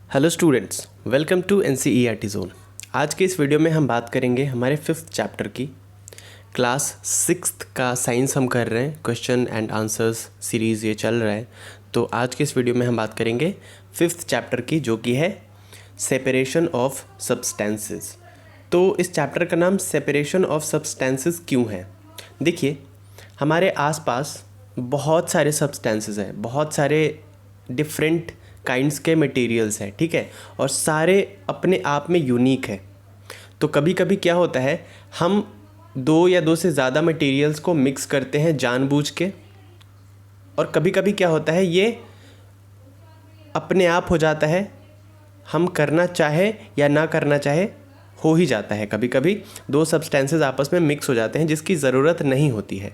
Hello students, welcome to NCERT zone. आज के इस वीडियो में हम बात करेंगे हमारे 5th चैप्टर की। क्लास 6th का साइंस हम कर रहे हैं, क्वेश्चन एंड आंसर्स सीरीज़ ये चल रहा है। तो आज के इस वीडियो में हम बात करेंगे 5th चैप्टर की, जो कि है सेपरेशन ऑफ सब्सटेंसेस। तो इस चैप्टर का नाम सेपरेशन ऑफ सब्सटेंसेस क्यों है? देखिए, हमारे आसपास बहुत सारे सब्सटेंसेस हैं, बहुत सारे डिफरेंट काइंड्स के मटेरियल्स हैं, ठीक है, और सारे अपने आप में यूनिक है। तो कभी कभी क्या होता है, हम दो या दो से ज़्यादा मटेरियल्स को मिक्स करते हैं जानबूझ के, और कभी कभी क्या होता है, ये अपने आप हो जाता है, हम करना चाहे या ना करना चाहे हो ही जाता है। कभी कभी दो सब्सटेंसेस आपस में मिक्स हो जाते हैं जिसकी ज़रूरत नहीं होती है।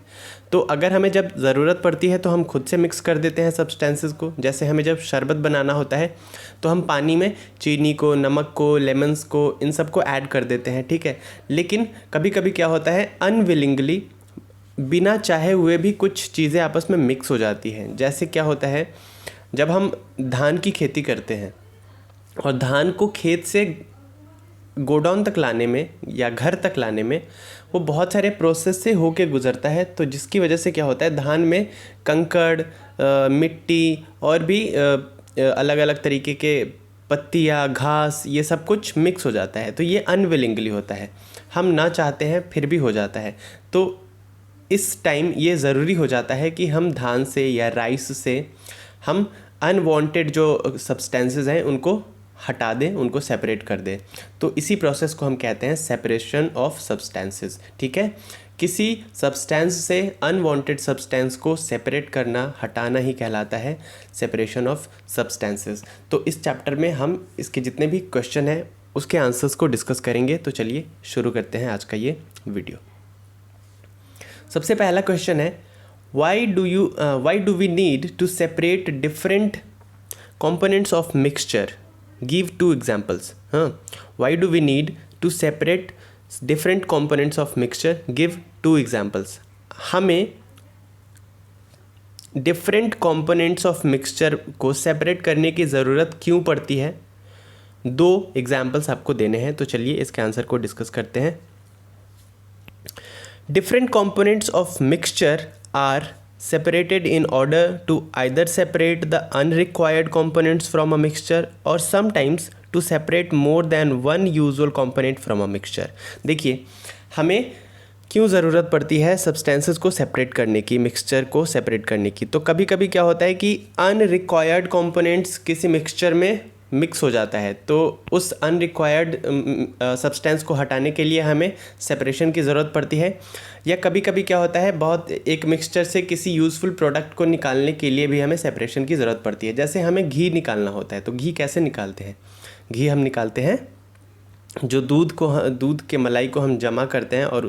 तो अगर हमें जब ज़रूरत पड़ती है तो हम खुद से मिक्स कर देते हैं सब्सटेंसेस को। जैसे हमें जब शरबत बनाना होता है तो हम पानी में चीनी को, नमक को, लेमन्स को, इन सब को ऐड कर देते हैं, ठीक है। लेकिन कभी कभी क्या होता है, अनविलिंगली, बिना चाहे हुए भी कुछ चीज़ें आपस में मिक्स हो जाती हैं। जैसे क्या होता है, जब हम धान की खेती करते हैं और धान को खेत से गोडाउन तक लाने में या घर तक लाने में वो बहुत सारे प्रोसेस से होके गुज़रता है। तो जिसकी वजह से क्या होता है, धान में कंकड़, मिट्टी और भी अलग अलग तरीके के पत्तियाँ, घास, ये सब कुछ मिक्स हो जाता है। तो ये अनविलिंगली होता है, हम ना चाहते हैं फिर भी हो जाता है। तो इस टाइम ये ज़रूरी हो जाता है कि हम धान से या राइस से हम अनवांटेड जो सब्सटेंसेस हैं उनको हटा दें, उनको सेपरेट कर दें। तो इसी प्रोसेस को हम कहते हैं सेपरेशन ऑफ सब्सटेंसेस, ठीक है। किसी सब्सटेंस से अनवांटेड सब्सटेंस को सेपरेट करना, हटाना ही कहलाता है सेपरेशन ऑफ सब्सटेंसेस। तो इस चैप्टर में हम इसके जितने भी क्वेश्चन हैं उसके आंसर्स को डिस्कस करेंगे। तो चलिए शुरू करते हैं आज का ये वीडियो। सबसे पहला क्वेश्चन है, why do we need to separate different components of mixture? Give two examples. Why do we need to separate different components of mixture? Give two examples. हमें different components of mixture को separate करने की ज़रूरत क्यों पड़ती है? दो examples आपको देने हैं, तो चलिए इसके आंसर को डिस्कस करते हैं। Different components of mixture are separated in order to either separate the unrequired components from a mixture or sometimes to separate more than one usual component from a mixture. देखिए, हमें क्यों ज़रूरत पड़ती है substances को separate करने की, mixture को सेपरेट करने की। तो कभी कभी क्या होता है कि अनरिक्वायर्ड कंपोनेंट्स किसी मिक्सचर में मिक्स हो जाता है, तो उस अनरिक्वायर्ड सब्सटेंस को हटाने के लिए हमें सेपरेशन की ज़रूरत पड़ती है। या कभी कभी क्या होता है, बहुत एक मिक्सचर से किसी यूज़फुल प्रोडक्ट को निकालने के लिए भी हमें सेपरेशन की ज़रूरत पड़ती है। जैसे हमें घी निकालना होता है, तो घी कैसे निकालते हैं? घी हम निकालते हैं, जो दूध के मलाई को हम जमा करते हैं और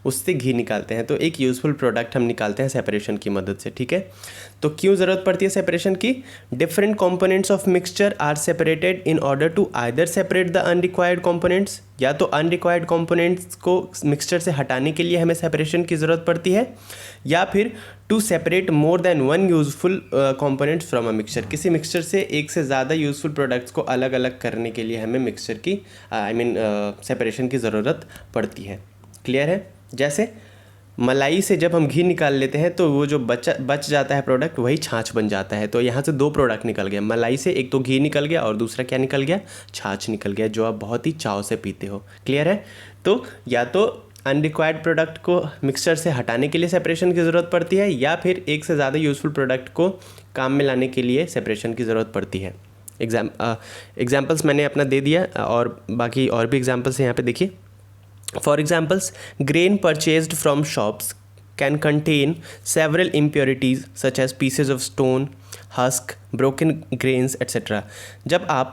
उससे घी निकालते हैं। तो एक यूज़फुल प्रोडक्ट हम निकालते हैं सेपरेशन की मदद से, ठीक है। तो क्यों ज़रूरत पड़ती है सेपरेशन की? Different components of mixture are separated in order to either separate the unrequired components, या तो अनरिक्वायर्ड कंपोनेंट्स को मिक्सचर से हटाने के लिए हमें सेपरेशन की ज़रूरत पड़ती है, या फिर to separate more than one useful components from a mixture. किसी मिक्सचर से एक से ज़्यादा यूज़फुल प्रोडक्ट्स को अलग अलग करने के लिए हमें मिक्सचर की सेपरेशन की ज़रूरत पड़ती है। क्लियर है? जैसे मलाई से जब हम घी निकाल लेते हैं तो वो जो बच जाता है प्रोडक्ट, वही छाछ बन जाता है। तो यहाँ से दो प्रोडक्ट निकल गया, मलाई से एक तो घी निकल गया और दूसरा क्या निकल गया? छाछ निकल गया, जो आप बहुत ही चाव से पीते हो। क्लियर है? तो या तो अनरिक्वायर्ड प्रोडक्ट को मिक्सचर से हटाने के लिए सेपरेशन की ज़रूरत पड़ती है, या फिर एक से ज़्यादा यूज़फुल प्रोडक्ट को काम में लाने के लिए सेपरेशन की ज़रूरत पड़ती है। एग्जाम्पल्स मैंने अपना दे दिया, और बाकी और भी एग्जाम्पल्स यहाँ पे देखिए। For examples, grain purchased from shops can contain several impurities such as pieces of stone, husk, broken grains, etc. जब आप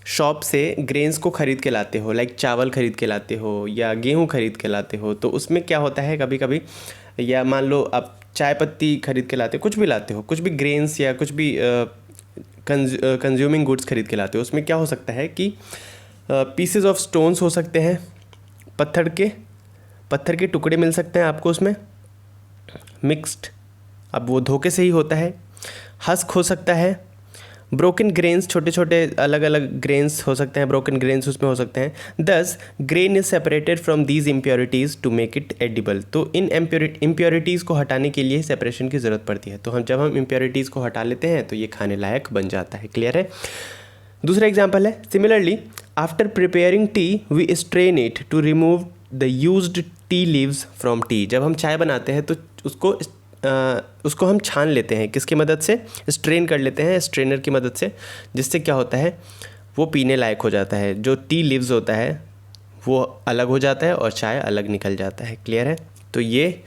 शॉप से ग्रेन्स को ख़रीद के लाते हो, लाइक चावल ख़रीद के लाते हो या गेहूँ ख़रीद के लाते हो, तो उसमें क्या होता है कभी कभी, या मान लो आप चाय पत्ती ख़रीद के लाते हो, कुछ भी लाते हो, कुछ भी ग्रेन्स या कुछ भी कंज्यूमिंग गुड्स ख़रीद के लाते हो, उसमें क्या हो सकता है कि पीसेस ऑफ स्टोन्स हो सकते हैं, पत्थर के टुकड़े मिल सकते हैं आपको उसमें मिक्स्ड, अब वो धोखे से ही होता है। हस्क हो सकता है, ब्रोकन ग्रेन्स, छोटे छोटे अलग अलग ग्रेन्स हो सकते हैं, ब्रोकन ग्रेन्स उसमें हो सकते हैं। Thus grain is separated from these impurities to make it edible. तो इन इम्प्योरिटीज़ को हटाने के लिए सेपरेशन की ज़रूरत पड़ती है। तो जब हम इम्प्योरिटीज़ को हटा लेते हैं तो ये खाने लायक बन जाता है। क्लियर है। दूसरा एग्जाम्पल है, similarly after preparing tea we strain it to remove the used tea leaves from tea. जब हम चाय बनाते हैं तो उसको हम छान लेते हैं, किसकी मदद से? स्ट्रेन कर लेते हैं स्ट्रेनर की मदद से, जिससे क्या होता है, वो पीने लायक हो जाता है। जो टी लीव्स होता है वो अलग हो जाता है और चाय अलग निकल जाता है। क्लियर है। तो ये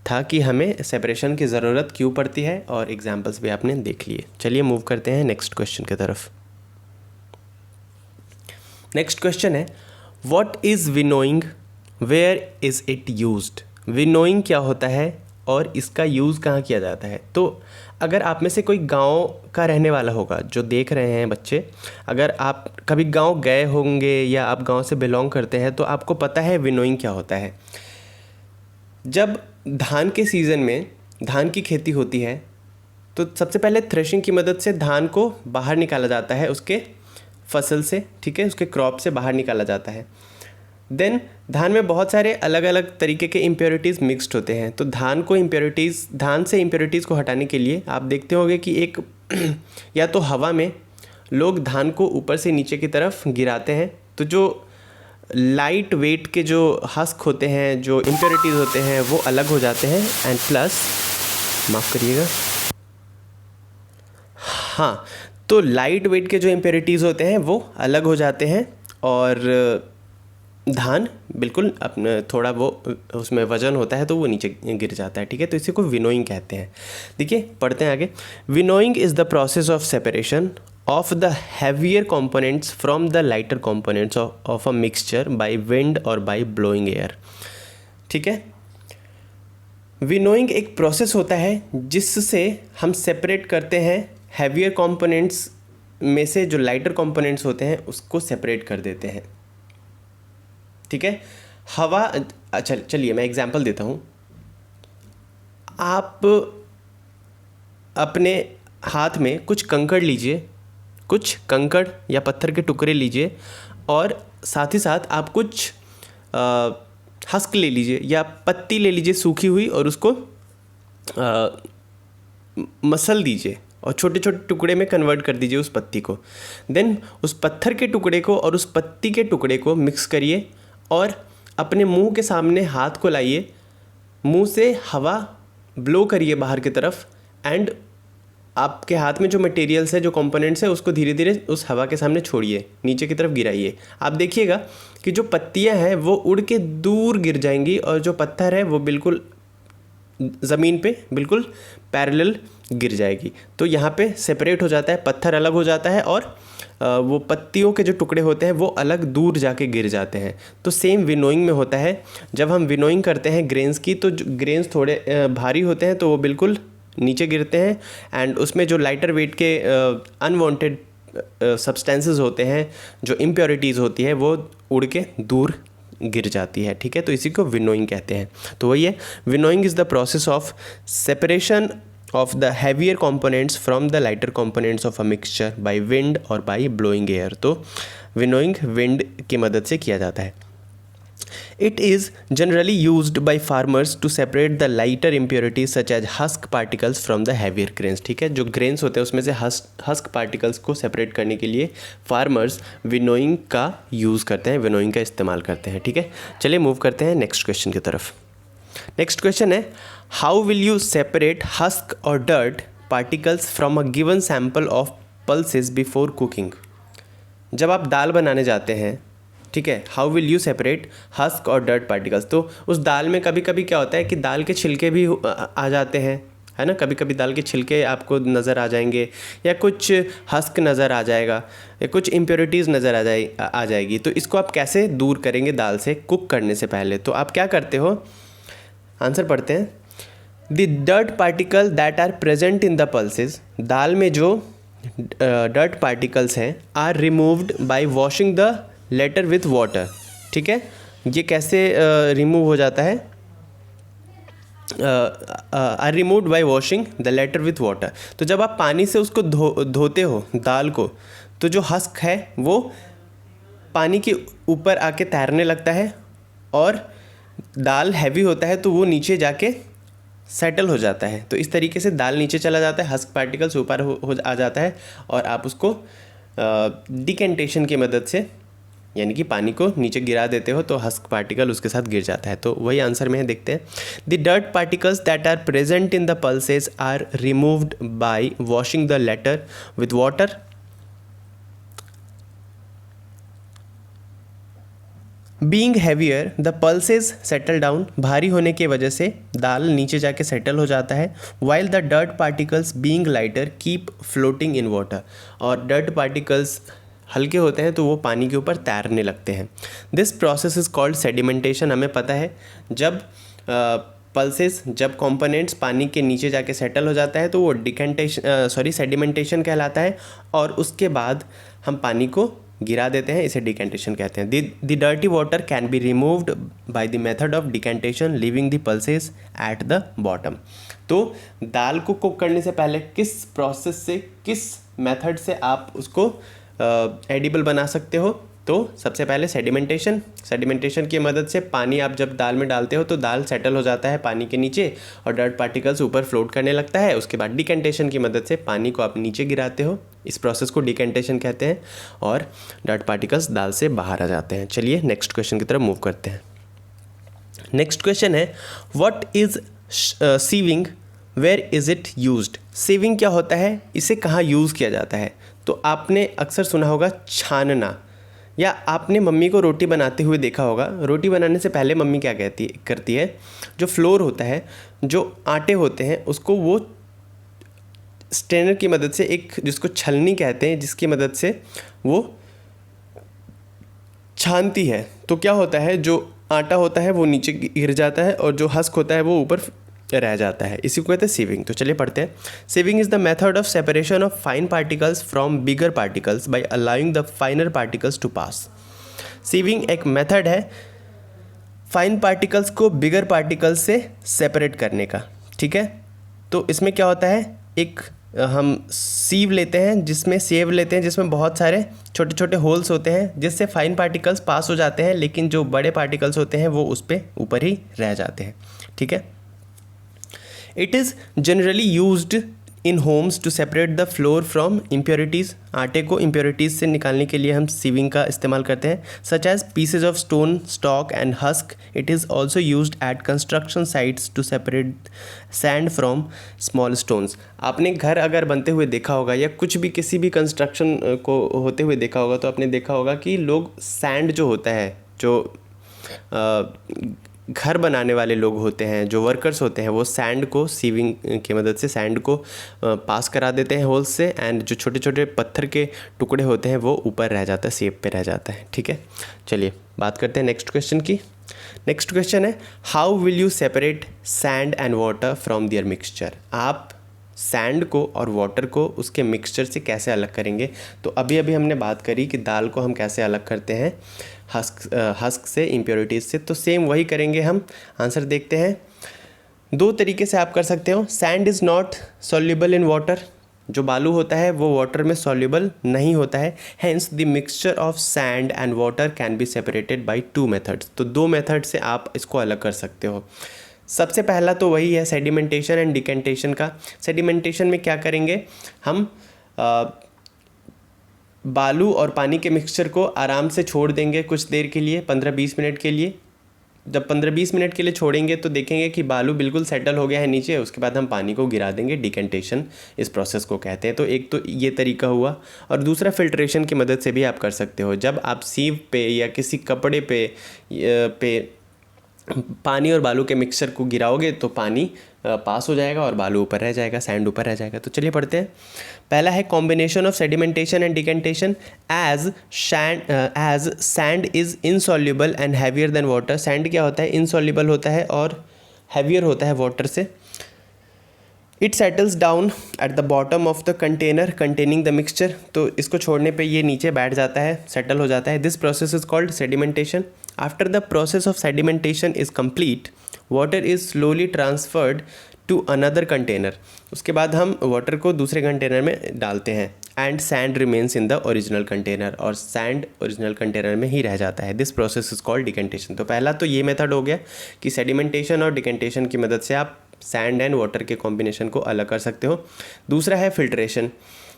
था कि हमें सेपरेशन की ज़रूरत क्यों पड़ती है, और एग्जाम्पल्स भी आपने देख लिए। चलिए मूव करते हैं नेक्स्ट क्वेश्चन की तरफ। नेक्स्ट क्वेश्चन है, what is winnowing, where is it used. Winnowing क्या होता है और इसका यूज़ कहाँ किया जाता है? तो अगर आप में से कोई गांव का रहने वाला होगा, जो देख रहे हैं बच्चे, अगर आप कभी गांव गए होंगे या आप गांव से बिलोंग करते हैं तो आपको पता है विनोइंग क्या होता है। जब धान के सीज़न में धान की खेती होती है तो सबसे पहले थ्रेशिंग की मदद से धान को बाहर निकाला जाता है उसके फसल से, ठीक है, उसके क्रॉप से बाहर निकाला जाता है। देन धान में बहुत सारे अलग अलग तरीके के इम्प्योरिटीज़ मिक्स्ड होते हैं। तो धान से इम्प्योरिटीज़ को हटाने के लिए आप देखते होंगे कि एक या तो हवा में लोग धान को ऊपर से नीचे की तरफ गिराते हैं, तो जो लाइट वेट के जो हस्क होते हैं, जो इम्प्योरिटीज़ होते हैं, वो अलग हो जाते हैं। एंड प्लस, माफ़ करिएगा, हाँ, तो लाइट वेट के जो इम्प्योरिटीज़ होते हैं वो अलग हो जाते हैं और धान बिल्कुल अपने थोड़ा वो उसमें वजन होता है तो वो नीचे गिर जाता है। ठीक है, तो इसी को विनोइंग कहते हैं। देखिए पढ़ते हैं आगे। Winnowing is the process of separation of the heavier components from the lighter components of a mixture by wind और बाय ब्लोइंग एयर। ठीक है, विनोइंग एक प्रोसेस होता है जिससे हम सेपरेट करते हैं हैवियर कंपोनेंट्स में से जो लाइटर कंपोनेंट्स होते हैं उसको सेपरेट कर देते हैं। ठीक है, हवा, अच्छा चलिए मैं एग्जांपल देता हूँ। आप अपने हाथ में कुछ कंकड़ लीजिए, कुछ कंकड़ या पत्थर के टुकड़े लीजिए और साथ ही साथ आप कुछ हस्क ले लीजिए या पत्ती ले लीजिए सूखी हुई और उसको मसल दीजिए और छोटे छोटे टुकड़े में कन्वर्ट कर दीजिए उस पत्ती को। देन उस पत्थर के टुकड़े को और उस पत्ती के टुकड़े को मिक्स करिए और अपने मुंह के सामने हाथ को लाइए, मुंह से हवा ब्लो करिए बाहर की तरफ एंड आपके हाथ में जो मटेरियल्स है, जो कंपोनेंट्स है, उसको धीरे धीरे उस हवा के सामने छोड़िए, नीचे की तरफ गिराइए। आप देखिएगा कि जो पत्तियां हैं वो उड़ के दूर गिर जाएंगी और जो पत्थर है वो बिल्कुल ज़मीन पे बिल्कुल पैरेलल गिर जाएगी। तो यहाँ पे सेपरेट हो जाता है, पत्थर अलग हो जाता है और वो पत्तियों के जो टुकड़े होते हैं वो अलग दूर जाके गिर जाते हैं। तो सेम विनोइंग में होता है। जब हम विनोइंग करते हैं ग्रेन्स की तो ग्रेन्स थोड़े भारी होते हैं तो वो बिल्कुल नीचे गिरते हैं एंड उसमें जो लाइटर वेट के अनवांटेड सब्सटेंसेस होते हैं, जो इम्प्योरिटीज़ होती है, वो उड़ के दूर गिर जाती है। ठीक है, तो इसी को विनोइंग कहते हैं। तो वही है, winnowing is the process of separation of the heavier components from the lighter components of a mixture by wind or by blowing air। तो विनोइंग विंड की मदद से किया जाता है। It is generally used by farmers to separate the lighter impurities such as husk particles from the heavier grains। ठीक है, जो ग्रेन्स होते हैं उसमें से हस्क पार्टिकल्स को सेपरेट करने के लिए फार्मर्स विनोइंग का यूज़ करते हैं, विनोइंग का इस्तेमाल करते हैं। ठीक है, चलिए मूव करते हैं नेक्स्ट क्वेश्चन की तरफ। नेक्स्ट क्वेश्चन है, how will you separate husk और dirt particles from a given sample of pulses before cooking. जब आप दाल बनाने जाते हैं, ठीक है, how will you separate husk और डर्ट पार्टिकल्स। तो उस दाल में कभी कभी क्या होता है कि दाल के छिलके भी आ जाते हैं, है ना, कभी कभी दाल के छिलके आपको नज़र आ जाएंगे या कुछ हस्क नज़र आ जाएगा या कुछ इम्प्योरिटीज़ नज़र आ जाएगी। तो इसको आप कैसे दूर करेंगे दाल से कुक करने से पहले? तो आप क्या करते हो, आंसर पढ़ते हैं। The dirt particle that are present in the pulses, दाल में जो डर्ट पार्टिकल्स हैं, are removed by washing the latter with water. ठीक है, ये कैसे रिमूव हो जाता है? Are removed by washing the latter with water. तो जब आप पानी से उसको धोते हो दाल को, तो जो हस्क है वो पानी के ऊपर आके तैरने लगता है, और दाल हैवी होता है तो वो नीचे जाके सेटल हो जाता है। तो इस तरीके से दाल नीचे चला जाता है, हस्क पार्टिकल्स ऊपर हो आ जाता है, और आप उसको डिकेंटेशन की मदद से, यानी कि पानी को नीचे गिरा देते हो, तो हस्क पार्टिकल उसके साथ गिर जाता है। तो वही आंसर में है, देखते हैं। The dirt particles that are present in the pulses are removed by washing the latter with water. Being heavier the pulses settle down. भारी होने की वजह से दाल नीचे जाके सेटल हो जाता है। While the dirt particles being lighter keep floating in water. और डर्ट पार्टिकल्स हल्के होते हैं तो वो पानी के ऊपर तैरने लगते हैं। This process is called sedimentation. हमें पता है जब पल्सेस, जब कंपोनेंट्स पानी के नीचे जाके सेटल हो जाता है तो वो सेडिमेंटेशन कहलाता है, और उसके बाद हम पानी को गिरा देते हैं, इसे डिकेंटेशन कहते हैं। The dirty water can be removed by the method of decantation leaving the pulses eight the bottom. तो दाल को कुक करने से पहले किस प्रोसेस से, किस मेथड से आप उसको एडिबल बना सकते हो? तो सबसे पहले सेडिमेंटेशन की मदद से पानी आप जब दाल में डालते हो तो दाल सेटल हो जाता है पानी के नीचे, और डर्ट पार्टिकल्स ऊपर फ्लोट करने लगता है। उसके बाद डिकेंटेशन की मदद से पानी को आप नीचे गिराते हो, इस प्रोसेस को डिकेंटेशन कहते हैं, और डर्ट पार्टिकल्स दाल से बाहर आ जाते हैं। चलिए नेक्स्ट क्वेश्चन की तरफ मूव करते हैं। नेक्स्ट क्वेश्चन है, what is sieving, where is it used. Sieving क्या होता है, इसे कहाँ यूज़ किया जाता है? तो आपने अक्सर सुना होगा छानना, या आपने मम्मी को रोटी बनाते हुए देखा होगा। रोटी बनाने से पहले मम्मी क्या करती है, जो फ्लोर होता है, जो आटे होते हैं, उसको वो स्ट्रेनर की मदद से, एक जिसको छलनी कहते हैं, जिसकी मदद से वो छानती है। तो क्या होता है, जो आटा होता है वो नीचे गिर जाता है, और जो हस्क होता है वो ऊपर रह जाता है। इसी को कहते हैं सीविंग। तो चलिए पढ़ते हैं। Sieving is the method of separation of fine particles from bigger particles by allowing the finer particles to pass. Sieving एक मेथड है फाइन पार्टिकल्स को बिगर पार्टिकल्स से सेपरेट करने का, ठीक है। तो इसमें क्या होता है, एक हम सीव लेते हैं, जिसमें बहुत सारे छोटे छोटे होल्स होते हैं, जिससे फाइन पार्टिकल्स पास हो जाते हैं, लेकिन जो बड़े पार्टिकल्स होते हैं वो उस पर ऊपर ही रह जाते हैं, ठीक है। It is generally used in homes to separate the flour from impurities. आटे को इम्प्योरिटीज़ से निकालने के लिए हम सीविंग का इस्तेमाल करते हैं, such as pieces of stone, stalk and husk. It is also used at construction sites to separate sand from small stones. आपने घर अगर बनते हुए देखा होगा, या कुछ भी किसी भी कंस्ट्रक्शन को होते हुए देखा होगा, तो आपने देखा होगा कि लोग सैंड जो होता है, जो घर बनाने वाले लोग होते हैं, जो वर्कर्स होते हैं, वो सैंड को सीविंग की मदद से सैंड को पास करा देते हैं होल्स से, एंड जो छोटे छोटे पत्थर के टुकड़े होते हैं वो ऊपर रह जाता है, सेप पे रह जाता है, ठीक है। चलिए बात करते हैं नेक्स्ट क्वेश्चन की। नेक्स्ट क्वेश्चन है, how will you separate sand and water from their mixture. आप सैंड को और वाटर को उसके मिक्सचर से कैसे अलग करेंगे? तो अभी हमने बात करी कि दाल को हम कैसे अलग करते हैं हस्क से, इम्प्योरिटीज़ से। तो सेम वही करेंगे हम। आंसर देखते हैं। दो तरीके से आप कर सकते हो। Sand is not soluble in water. जो बालू होता है वो वाटर में सॉल्युबल नहीं होता है। Hence the mixture of sand and water can be separated by 2 methods. तो 2 मेथड से आप इसको अलग कर सकते हो। सबसे पहला तो वही है सेडिमेंटेशन एंड डिकेंटेशन का। सेडिमेंटेशन में क्या करेंगे, हम बालू और पानी के मिक्सचर को आराम से छोड़ देंगे कुछ देर के लिए, 15-20 मिनट के लिए। जब 15-20 मिनट के लिए छोड़ेंगे तो देखेंगे कि बालू बिल्कुल सेटल हो गया है नीचे। उसके बाद हम पानी को गिरा देंगे, डिकेंटेशन इस प्रोसेस को कहते हैं। तो एक तो ये तरीका हुआ, और दूसरा फिल्ट्रेशन की मदद से भी आप कर सकते हो। जब आप सीव पे या किसी कपड़े पे पानी और बालू के मिक्सचर को गिराओगे तो पानी पास हो जाएगा और बालू ऊपर रह जाएगा, सैंड ऊपर रह जाएगा। तो चलिए पढ़ते हैं। पहला है combination of sedimentation and decantation. As sand is insoluble and heavier than water. Sand क्या होता है, इनसॉल्युबल होता है और हैवियर होता है वाटर से। It settles down eight the bottom of the container containing the mixture. तो इसको छोड़ने पे ये नीचे बैठ जाता है, सेटल हो जाता है। This process is called sedimentation. After the process of sedimentation is complete, water is slowly transferred to another container, उसके बाद हम वाटर को दूसरे कंटेनर में डालते हैं, and sand remains in the original container, और सैंड ओरिजिनल कंटेनर में ही रह जाता है। This process is called decantation. तो पहला तो ये मेथड हो गया कि सेडिमेंटेशन और डिकेंटेशन की मदद से आप सैंड एंड वाटर के कॉम्बिनेशन को अलग कर सकते हो। दूसरा है filtration.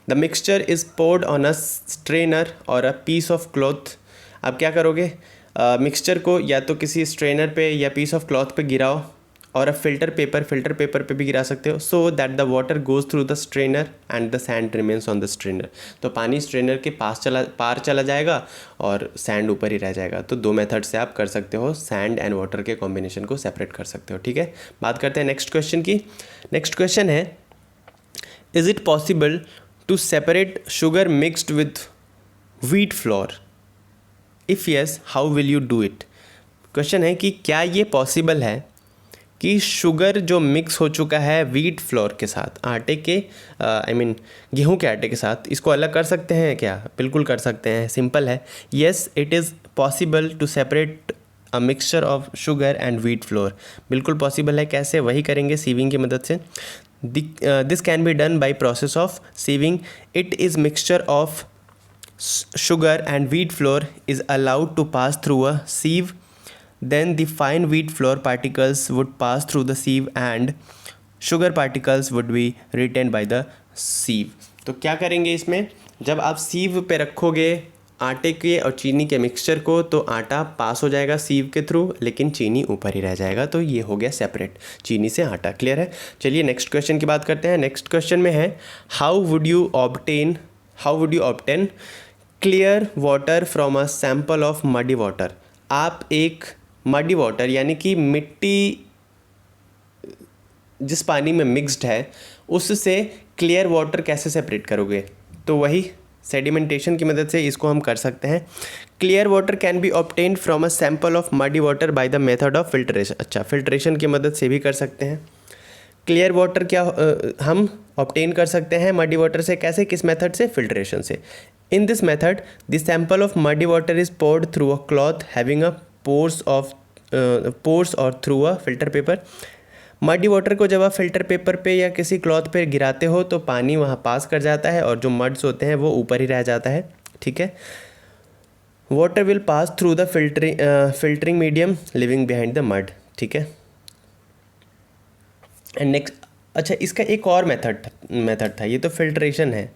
The mixture is poured on a strainer और अ पीस ऑफ क्लॉथ। आप क्या करोगे, मिक्सचर को या तो किसी स्ट्रेनर पे या पीस ऑफ क्लॉथ पे गिराओ, और अ फिल्टर पेपर पे भी गिरा सकते हो, so that the water goes through the strainer and the sand remains on the strainer. तो पानी स्ट्रेनर के पार चला जाएगा और सैंड ऊपर ही रह जाएगा। तो दो मेथड से आप कर सकते हो, सैंड एंड वाटर के कॉम्बिनेशन को सेपरेट कर सकते हो। ठीक है, बात करते हैं नेक्स्ट क्वेश्चन की। नेक्स्ट क्वेश्चन है, is it possible to separate sugar mixed with wheat flour? If yes, how will you do it? Question है कि क्या ये पॉसिबल है कि शुगर जो मिक्स हो चुका है व्हीट फ्लोर के साथ, आटे के गेहूं के आटे के साथ, इसको अलग कर सकते हैं क्या? बिल्कुल कर सकते हैं, सिंपल है। Yes, it is possible to separate a mixture of sugar and wheat flour. बिल्कुल पॉसिबल है। कैसे? वही करेंगे सीविंग की मदद से। This can be done by process of sieving. It is mixture of sugar and wheat flour is allowed to pass through a sieve, then the fine wheat flour particles would pass through the sieve and sugar particles would be retained by the sieve। तो क्या करेंगे इसमें, जब आप सीव पे रखोगे आटे के और चीनी के मिक्सचर को, तो आटा पास हो जाएगा सीव के थ्रू, लेकिन चीनी ऊपर ही रह जाएगा। तो ये हो गया सेपरेट, चीनी से आटा। क्लियर है? चलिए नेक्स्ट क्वेश्चन की बात करते हैं। नेक्स्ट क्वेश्चन में है, how would you obtain clear water from a sample of muddy water? आप एक मडी वाटर यानी कि मिट्टी जिस पानी में मिक्स्ड है उससे क्लियर वाटर कैसे सेपरेट करोगे? तो वही सेडिमेंटेशन की मदद से इसको हम कर सकते हैं। Clear water can be obtained from a sample of muddy water by the method of filtration. अच्छा, फिल्ट्रेशन की मदद से भी कर सकते हैं। क्लियर वाटर क्या हम ऑब्टेन कर सकते हैं मडी वाटर से? कैसे, किस मेथड से? फिल्ट्रेशन से। In this method, the sample of muddy water is poured through a cloth having a pores or through a filter paper। Muddy water को जब आप फिल्टर पेपर पे या किसी क्लॉथ पे गिराते हो तो पानी वहाँ पास कर जाता है और जो मड्स होते हैं वो ऊपर ही रह जाता है। ठीक है, water will pass through the filtering medium living behind the mud. ठीक है, एंड नेक्स्ट, अच्छा इसका एक और मेथड था, ये तो फिल्ट्रेशन है।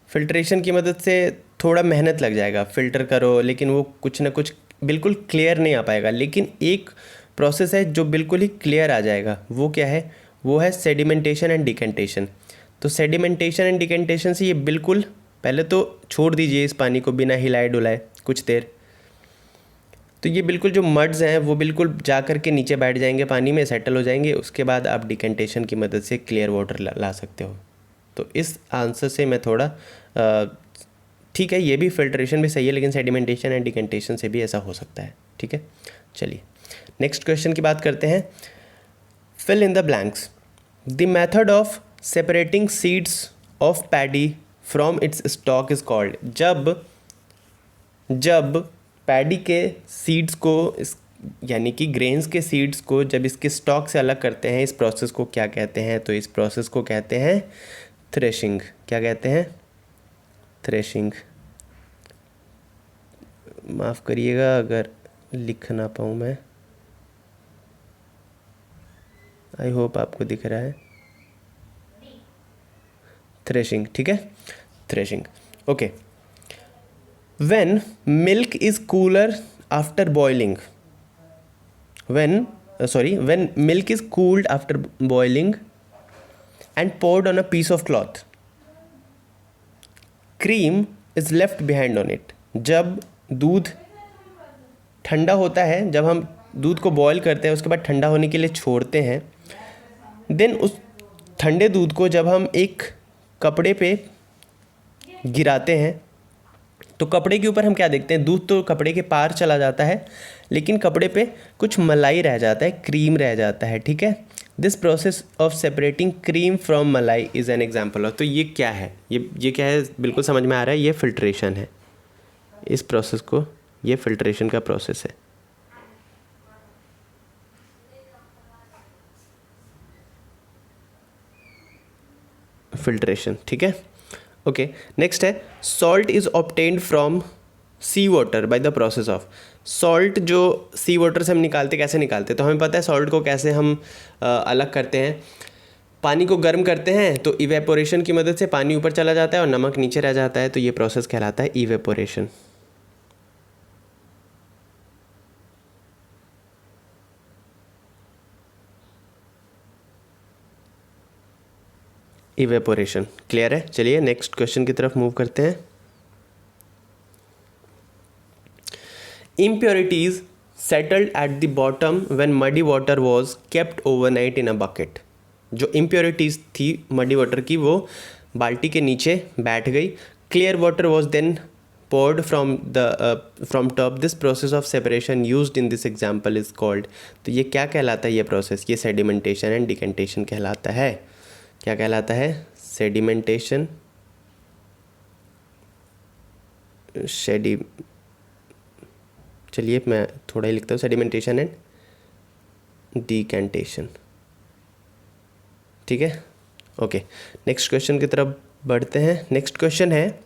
फिल्ट्रेशन की मदद से थोड़ा मेहनत लग जाएगा, फ़िल्टर करो, लेकिन वो कुछ ना कुछ बिल्कुल क्लियर नहीं आ पाएगा। लेकिन एक प्रोसेस है जो बिल्कुल ही क्लियर आ जाएगा, वो क्या है? वो है सेडिमेंटेशन एंड डिकेंटेशन। तो सेडिमेंटेशन एंड डिकेंटेशन से ये बिल्कुल, पहले तो छोड़ दीजिए इस पानी को बिना हिलाए डुलाए कुछ देर, तो ये बिल्कुल जो मड्स हैं वो बिल्कुल जा कर के नीचे बैठ जाएंगे, पानी में सेटल हो जाएंगे। उसके बाद आप डिकेंटेशन की मदद से क्लियर वाटर ला सकते हो। तो इस आंसर से मैं थोड़ा ठीक है, ये भी फिल्ट्रेशन भी सही है, लेकिन सेडिमेंटेशन एंड डिकेंटेशन से भी ऐसा हो सकता है। ठीक है, चलिए नेक्स्ट क्वेश्चन की बात करते हैं। Fill in the blanks. The method of separating seeds of paddy from its stalk is called. जब पैडी के सीड्स को यानी कि ग्रेन्स के सीड्स को जब इसके स्टॉक से अलग करते हैं, इस प्रोसेस को क्या कहते हैं? तो इस प्रोसेस को कहते हैं थ्रेशिंग। क्या कहते हैं? थ्रेशिंग। माफ़ करिएगा अगर लिख ना पाऊँ मैं, आई होप आपको दिख रहा है। थ्रेशिंग, ठीक है, threshing. Okay, when milk is cooler after boiling, when milk is cooled after boiling and poured on a piece of cloth, cream is left behind on it। जब दूध ठंडा होता है, जब हम दूध को बॉयल करते हैं उसके बाद ठंडा होने के लिए छोड़ते हैं, देन उस ठंडे दूध को जब हम एक कपड़े पे गिराते हैं तो कपड़े के ऊपर हम क्या देखते हैं? दूध तो कपड़े के पार चला जाता है, लेकिन कपड़े पे कुछ मलाई रह जाता है, क्रीम रह जाता है। ठीक है, this process of separating cream from मलाई इज़ एन एग्जाम्पल ऑफ। तो ये क्या है? ये क्या है? बिल्कुल समझ में आ रहा है, ये फिल्ट्रेशन है। इस प्रोसेस को, ये फिल्ट्रेशन का प्रोसेस है। फिल्ट्रेशन, ठीक है। ओके, नेक्स्ट है salt is obtained from sea water by the process of. Salt जो सी वाटर से हम निकालते, कैसे निकालते, तो हमें पता है सॉल्ट को कैसे हम अलग करते हैं। पानी को गर्म करते हैं तो इवेपोरेशन की मदद से पानी ऊपर चला जाता है और नमक नीचे रह जाता है, तो ये प्रोसेस कहलाता है इवेपोरेशन। इवेपोरेशन क्लियर है। चलिए नेक्स्ट क्वेश्चन की तरफ मूव करते हैं। Impurities settled at the bottom when muddy water was kept overnight in a bucket. जो इम्प्योरिटीज थी मडी वाटर की वो बाल्टी के नीचे बैठ गई। Clear water was then poured from top. This process of separation used in this example is called, तो ये क्या कहलाता है, ये प्रोसेस, ये सेडिमेंटेशन एंड डिकेंटेशन कहलाता है। क्या कहलाता है? सेडिमेंटेशन, चलिए मैं थोड़ा ही लिखता हूँ, सेडिमेंटेशन एंड डिकेंटेशन, ठीक है। ओके, नेक्स्ट क्वेश्चन की तरफ बढ़ते हैं। नेक्स्ट क्वेश्चन है,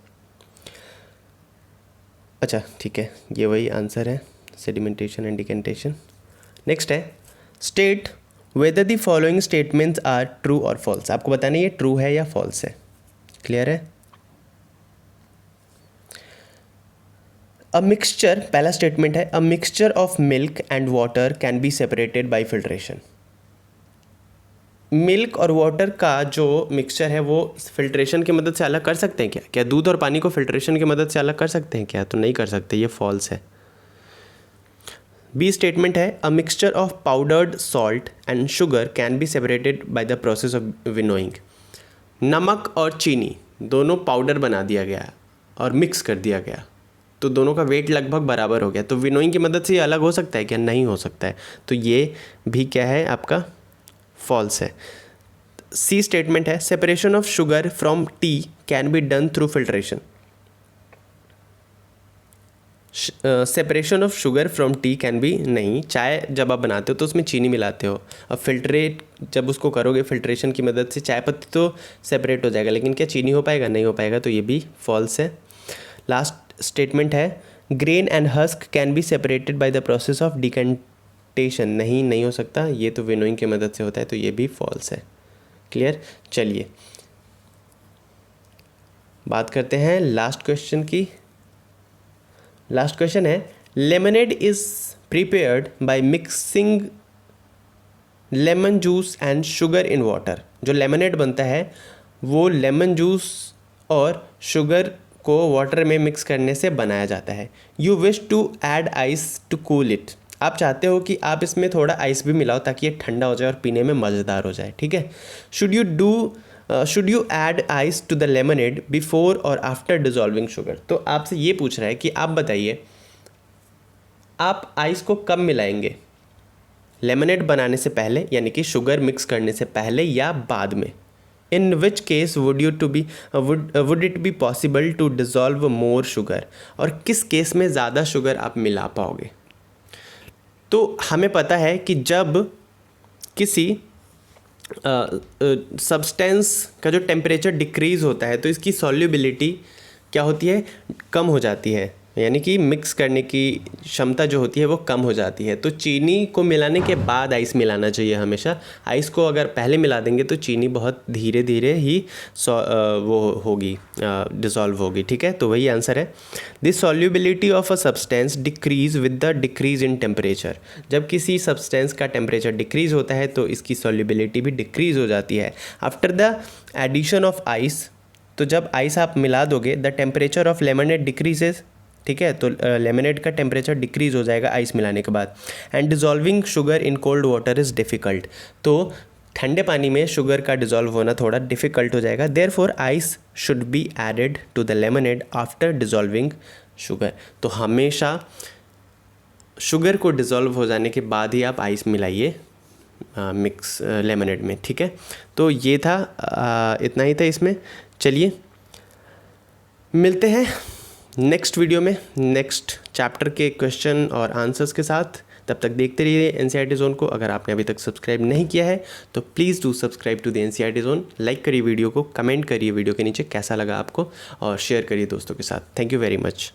अच्छा ठीक है, ये वही आंसर है, सेडिमेंटेशन एंड डिकेंटेशन। नेक्स्ट है state whether the following statements are true और फॉल्स। आपको बताना ये ट्रू है या फॉल्स है, क्लियर है। अ मिक्सचर, पहला स्टेटमेंट है, अ mixture of milk and water can be separated by filtration. Milk और वाटर का जो मिक्सचर है वो फिल्ट्रेशन की मदद से अलग कर सकते हैं क्या? क्या दूध और पानी को फिल्ट्रेशन की मदद से अलग कर सकते हैं क्या? तो नहीं कर सकते, ये फॉल्स है। बी स्टेटमेंट है, अ mixture of powdered salt and sugar can be separated by the process of winnowing. नमक और चीनी दोनों पाउडर बना दिया गया और मिक्स कर दिया गया, तो दोनों का वेट लगभग बराबर हो गया, तो विनोइंग की मदद से ये अलग हो सकता है क्या? नहीं हो सकता है, तो ये भी क्या है आपका? फॉल्स है। सी स्टेटमेंट है, separation of sugar from T can be done through filtration. Separation of sugar from T can be, नहीं, चाय जब आप बनाते हो तो उसमें चीनी मिलाते हो, अब फिल्ट्रेट जब उसको करोगे फिल्ट्रेशन की मदद से चाय पत्ती तो सेपरेट हो जाएगा, लेकिन क्या चीनी हो पाएगा? नहीं हो पाएगा, तो ये भी फॉल्स है। लास्ट स्टेटमेंट है, grain and husk can be separated by the process of decantation. नहीं हो सकता, ये तो विनोइंग की मदद से होता है, तो ये भी फॉल्स है। क्लियर। चलिए बात करते हैं लास्ट क्वेश्चन की। लास्ट क्वेश्चन है, lemonade is prepared by mixing lemon juice and sugar in water. जो लेमनेड बनता है वो लेमन जूस और शुगर को वाटर में मिक्स करने से बनाया जाता है। You wish to add ice to cool it. आप चाहते हो कि आप इसमें थोड़ा आइस भी मिलाओ ताकि ये ठंडा हो जाए और पीने में मज़ेदार हो जाए, ठीक है। Should you add ice to the lemonade before और आफ्टर डिजॉल्विंग शुगर। तो आपसे ये पूछ रहा है कि आप बताइए आप आइस को कब मिलाएंगे, लेमनेड बनाने से पहले यानी कि शुगर मिक्स करने से पहले या बाद में। In which case would it be possible to dissolve more sugar, और किस केस में ज़्यादा शुगर आप मिला पाओगे। तो हमें पता है कि जब किसी सब्सटेंस का जो टेम्परेचर डिक्रीज़ होता है तो इसकी सॉल्युबिलिटी क्या होती है? कम हो जाती है, यानी कि मिक्स करने की क्षमता जो होती है वो कम हो जाती है। तो चीनी को मिलाने के बाद आइस मिलाना चाहिए हमेशा। आइस को अगर पहले मिला देंगे तो चीनी बहुत धीरे धीरे ही वो होगी, डिज़ोल्व होगी, ठीक है। तो वही आंसर है। This solubility of a substance decrease with the decrease in temperature. जब किसी सब्सटेंस का टेम्परेचर डिक्रीज़ होता है तो इसकी सॉल्युबिलिटी भी डिक्रीज़ हो जाती है। After the addition of ice, तो जब आइस आप मिला दोगे, the temperature of lemonade decreases, ठीक है। तो लेमनेड का टेम्परेचर डिक्रीज़ हो जाएगा आइस मिलाने के बाद। And dissolving sugar in cold water is difficult. तो ठंडे पानी में शुगर का डिज़ोल्व होना थोड़ा डिफ़िकल्ट हो जाएगा। Therefore ice should be added to the lemonade after dissolving sugar. तो हमेशा शुगर को डिज़ोल्व हो जाने के बाद ही आप आइस मिलाइए मिक्स लेमनेड में, ठीक है। तो ये था, इतना ही था इसमें। चलिए मिलते हैं नेक्स्ट वीडियो में नेक्स्ट चैप्टर के क्वेश्चन और आंसर्स के साथ। तब तक देखते रहिए एनसीईआरटी जोन को। अगर आपने अभी तक सब्सक्राइब नहीं किया है तो please do subscribe to the NCERT zone. Like करिए वीडियो को, कमेंट करिए वीडियो के नीचे कैसा लगा आपको, और शेयर करिए दोस्तों के साथ। Thank you very much.